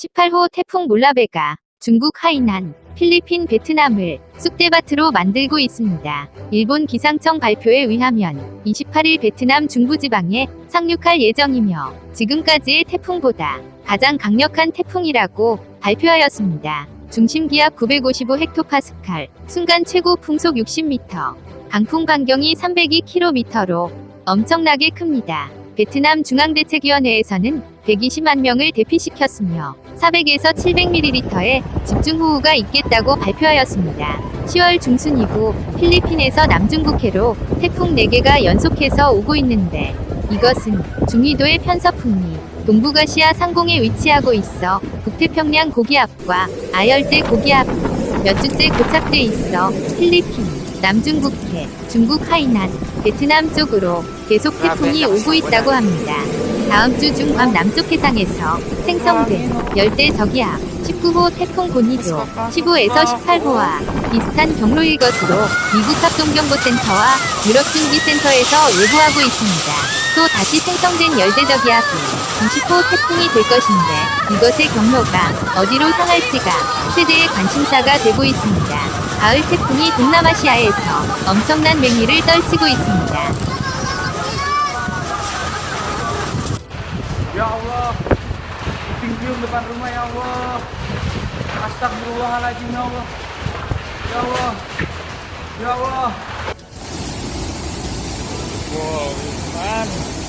18호 태풍 몰라베가 중국 하이난, 필리핀 베트남을 쑥대밭으로 만들고 있습니다. 일본 기상청 발표에 의하면 28일 베트남 중부지방에 상륙할 예정이며 지금까지의 태풍보다 가장 강력한 태풍이라고 발표하였습니다. 중심기압 955헥토파스칼, 순간 최고 풍속 60m, 강풍 반경이 302km로 엄청나게 큽니다. 베트남 중앙대책위원회에서는 120만 명을 대피시켰으며 400에서 700ml의 집중호우가 있겠다고 발표하였습니다. 10월 중순 이후 필리핀에서 남중국해로 태풍 4개가 연속해서 오고 있는데 이것은 중위도의 편서풍이 동북아시아 상공에 위치하고 있어 북태평양 고기압과 아열대 고기압이 몇 주째 고착돼 있어 필리핀, 남중국해, 중국 하이난, 베트남 쪽으로 계속 태풍이 오고 있다고 합니다. 다음 주 중밤 남쪽 해상에서 생성된 열대 저기압 19호 태풍 고니도 15에서 18호와 비슷한 경로일 것으로 미국 합동경보센터와 유럽중기센터에서 예보하고 있습니다. 또 다시 생성된 열대 저기압이 20호 태풍이 될 것인데 이것의 경로가 어디로 향할지가 세계의 관심사가 되고 있습니다. 가을 태풍이 동남아시아에서 엄청난 맹위를 떨치고 있습니다. Ya Allah, puting depan rumah ya Allah. Astagfirullahaladzim ya Allah. Ya Allah, ya Allah. Wow, man.